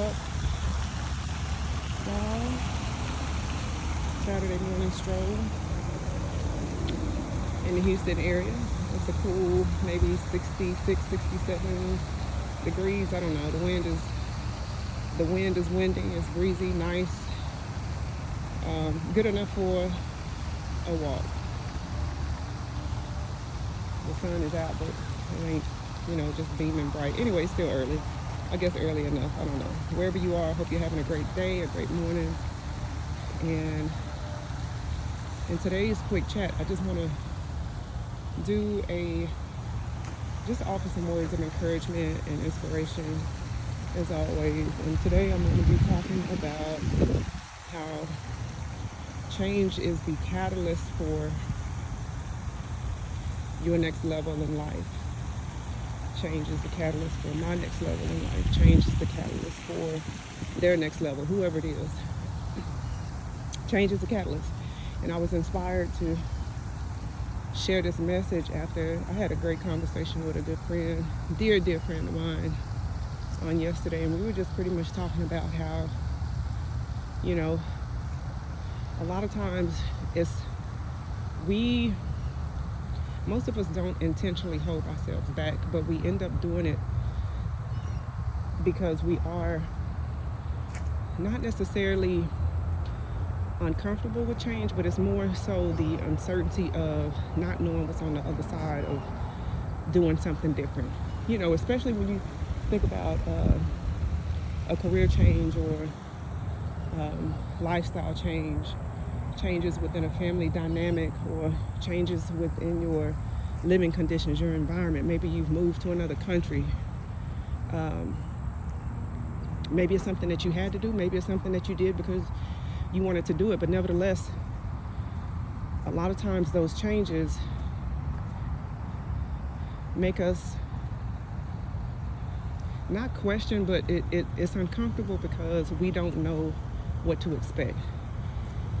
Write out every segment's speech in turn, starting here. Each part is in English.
up wow, Saturday morning stroll in the Houston area. It's a cool, maybe 66, 67 degrees. I don't know. The wind is windy. It's breezy, nice, good enough for a walk. The sun is out, but it ain't, just beaming bright. Anyway, it's still early. I guess early enough. I don't know. Wherever you are, I hope you're having a great day, a great morning. And in today's quick chat, I just want to just offer some words of encouragement and inspiration, as always. And today I'm going to be talking about how change is the catalyst for your next level in life. Change is the catalyst for my next level in life. Change is the catalyst for their next level, whoever it is. Change is the catalyst. And I was inspired to share this message after I had a great conversation with a good friend, dear friend of mine, on yesterday. And we were just pretty much talking about how, a lot of times most of us don't intentionally hold ourselves back, but we end up doing it because we are not necessarily uncomfortable with change, but it's more so the uncertainty of not knowing what's on the other side of doing something different. Especially when you think about a career change or lifestyle changes within a family dynamic, or changes within your living conditions, your environment. Maybe you've moved to another country. Maybe it's something that you had to do. Maybe it's something that you did because you wanted to do it. But nevertheless, a lot of times those changes make us not question, but it's uncomfortable because we don't know what to expect.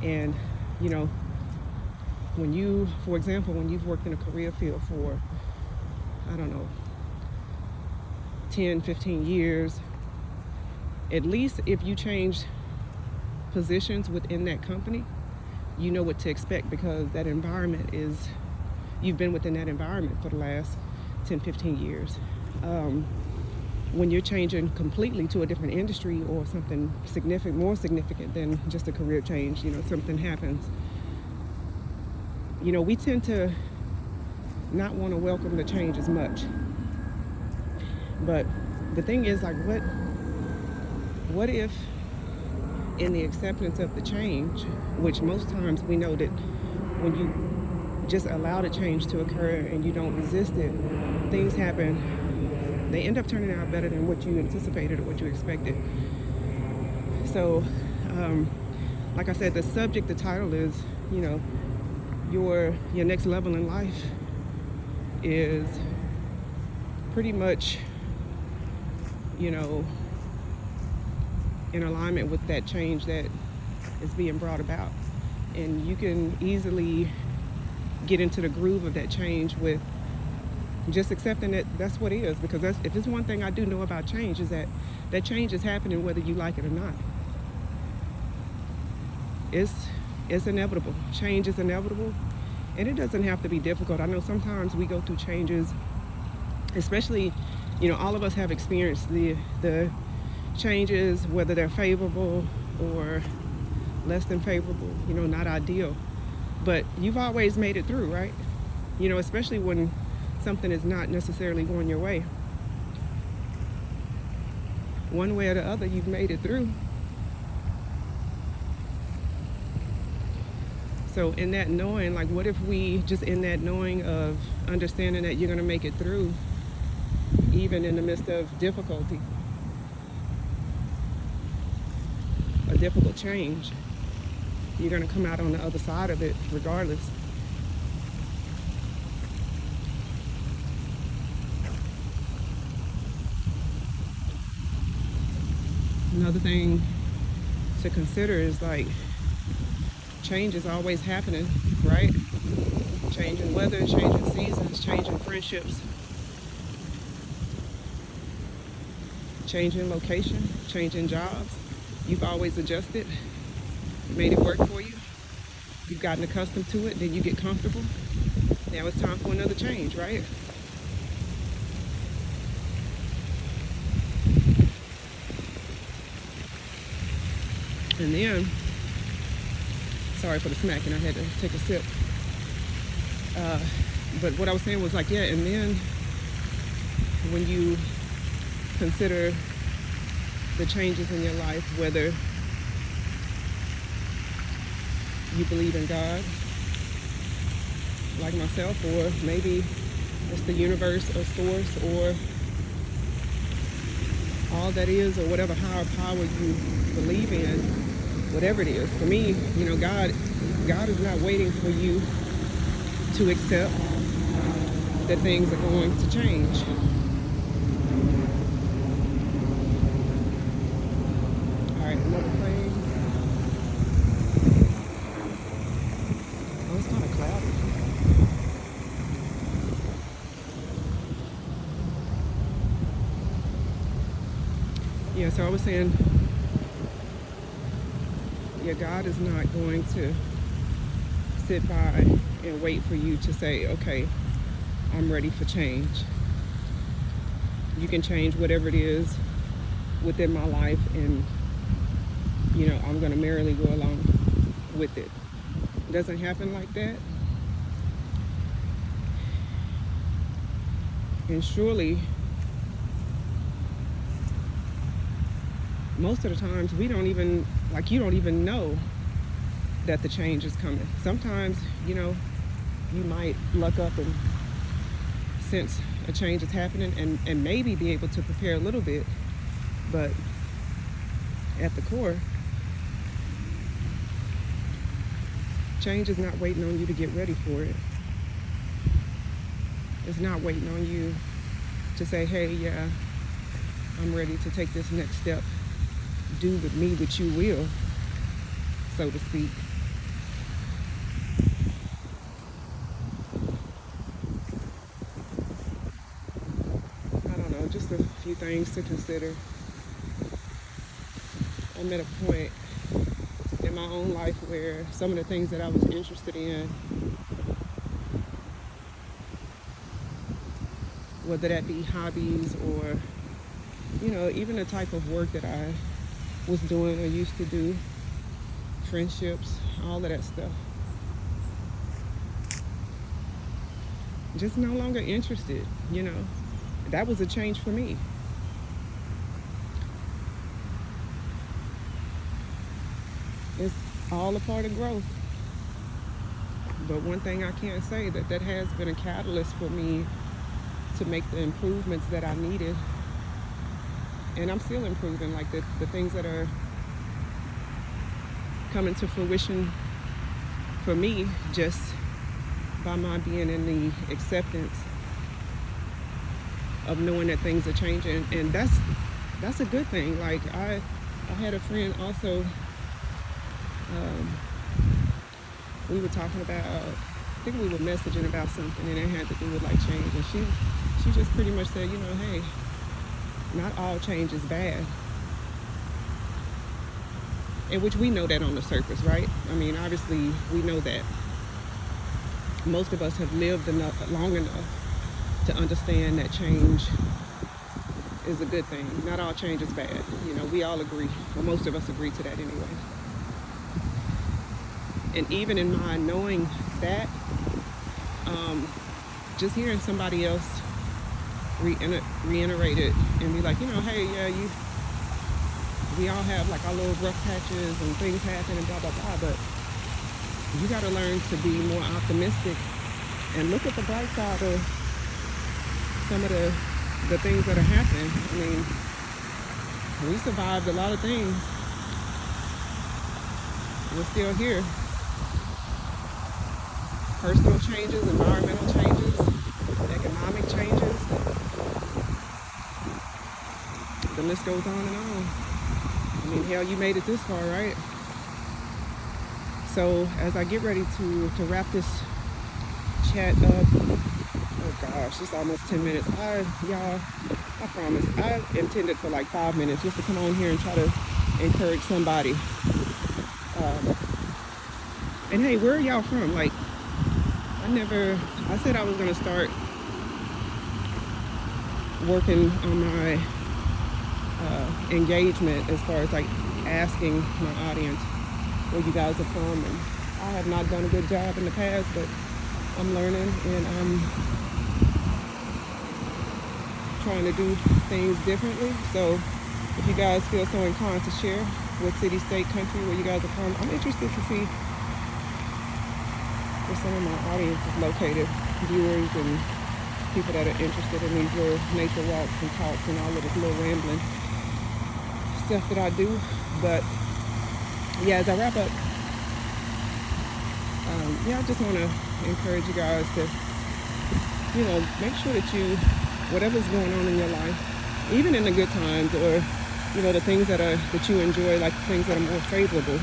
And for example, when you've worked in a career field for, 10, 15 years, at least if you change positions within that company, you know what to expect, because that environment you've been within that environment for the last 10, 15 years. When you're changing completely to a different industry or something more significant than just a career change, something happens. We tend to not want to welcome the change as much. But the thing is, what if in the acceptance of the change, which most times we know that when you just allow the change to occur and you don't resist it, things happen. They end up turning out better than what you anticipated or what you expected. So, like I said, the title is, your next level in life is pretty much, in alignment with that change that is being brought about. And you can easily get into the groove of that change with just accepting that that's what it is. Because if there's one thing I do know about change, is that change is happening whether you like it or not. It's inevitable. Change is inevitable, and it doesn't have to be difficult. I know sometimes we go through changes, especially, all of us have experienced the changes, whether they're favorable or less than favorable, not ideal. But you've always made it through, right? Especially when something is not necessarily going your way. One way or the other, you've made it through. So in that knowing, what if we just in that knowing of understanding that you're going to make it through, even in the midst of difficulty, a difficult change, you're going to come out on the other side of it regardless. Another thing to consider is change is always happening, right? Changing weather, changing seasons, changing friendships, changing location, changing jobs. You've always adjusted, made it work for you. You've gotten accustomed to it, then you get comfortable. Now it's time for another change, right? And then, sorry for the smacking, I had to take a sip. But what I was saying was like, yeah, and then when you consider the changes in your life, whether you believe in God, like myself, or maybe it's the universe or source or all that is, or whatever higher power you believe in, whatever it is. For me, God is not waiting for you to accept that things are going to change. All right, another plane. Oh, it's kind of cloudy. Yeah, so I was saying, yeah, God is not going to sit by and wait for you to say, okay, I'm ready for change. You can change whatever it is within my life, and I'm going to merrily go along with it. It doesn't happen like that. And surely, most of the times you don't even know that the change is coming. Sometimes, you might luck up and sense a change is happening and maybe be able to prepare a little bit, but at the core, change is not waiting on you to get ready for it. It's not waiting on you to say, hey, yeah, I'm ready to take this next step. Do with me what you will, so to speak. I don't know, just a few things to consider. I'm at a point in my own life where some of the things that I was interested in, whether that be hobbies or, even the type of work that I was doing or used to do, friendships, all of that stuff, just no longer interested. That was a change for me. It's all a part of growth. But one thing I can say that has been a catalyst for me to make the improvements that I needed. And I'm still improving, like the things that are coming to fruition for me just by my being in the acceptance of knowing that things are changing. And that's a good thing. Like I had a friend also, we were talking about, I think we were messaging about something, and it had to do with like change, and she just pretty much said, hey, not all change is bad. And which we know that on the surface, right? I mean, obviously we know that. Most of us have lived long enough to understand that change is a good thing. Not all change is bad. We all agree, or most of us agree to that anyway. And even in my knowing that, just hearing somebody else reiterate it and be like, hey, yeah, we all have like our little rough patches and things happen and blah, blah, blah, but you got to learn to be more optimistic and look at the bright side of some of the things that are happening. I mean, we survived a lot of things. We're still here. Personal changes, environmental changes, economic changes. The list goes on and on. I mean, hell, you made it this far, right? So as I get ready to wrap this chat up, oh gosh, it's almost 10 minutes. Y'all, I promise. I intended for like 5 minutes just to come on here and try to encourage somebody. And hey, where are y'all from? Like, I said I was going to start working on my engagement as far as like asking my audience where you guys are from. And I have not done a good job in the past, but I'm learning and I'm trying to do things differently. So if you guys feel so inclined to share what city, state, country, where you guys are from, I'm interested to see where some of my audience is located, viewers and people that are interested in these little nature walks and talks and all of this little rambling stuff that I do. But yeah, as I wrap up, I just want to encourage you guys to, make sure that you, whatever's going on in your life, even in the good times or, the things that you enjoy, like things that are more favorable,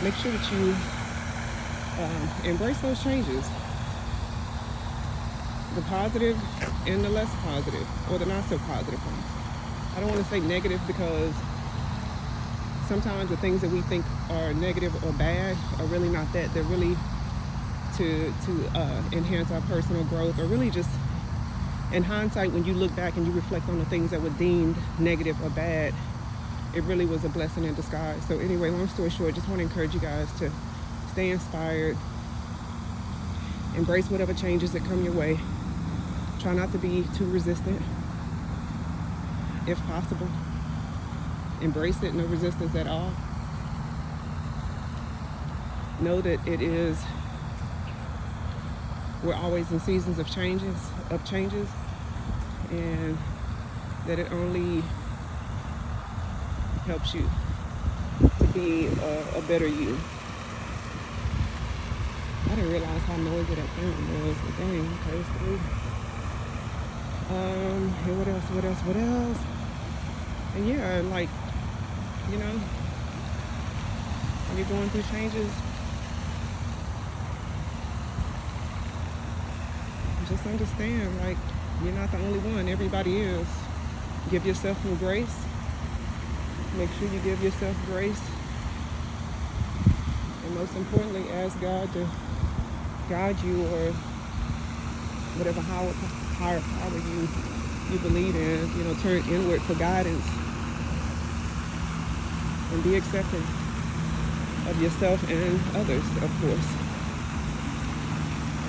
make sure that you embrace those changes. The positive and the less positive, or the not so positive ones. I don't want to say negative because sometimes the things that we think are negative or bad are really not that. They're really to enhance our personal growth, or really just in hindsight, when you look back and you reflect on the things that were deemed negative or bad, it really was a blessing in disguise. So anyway, long story short, just want to encourage you guys to stay inspired, embrace whatever changes that come your way. Try not to be too resistant, if possible. Embrace it, no resistance at all. Know that we're always in seasons of changes, and that it only helps you to be a better you. I didn't realize how noisy that phone was, but dang, okay, it's through. What else? And yeah, like, when you're going through changes, just understand, like, you're not the only one. Everybody is. Give yourself some grace. Make sure you give yourself grace. And most importantly, ask God to guide you, or whatever higher power you believe in. Turn inward for guidance. And be accepting of yourself and others, of course.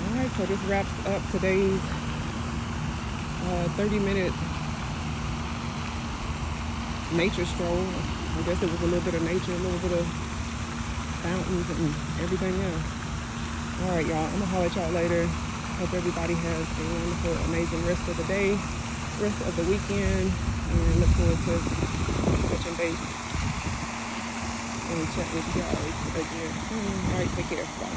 Alright, so this wraps up today's 30-minute nature stroll. I guess it was a little bit of nature, a little bit of fountains and everything else. Alright, y'all, I'm going to holler at y'all later. Hope everybody has a wonderful, amazing rest of the day, rest of the weekend, and look forward to touching base and chat with you guys again soon. Alright, take care. Bye.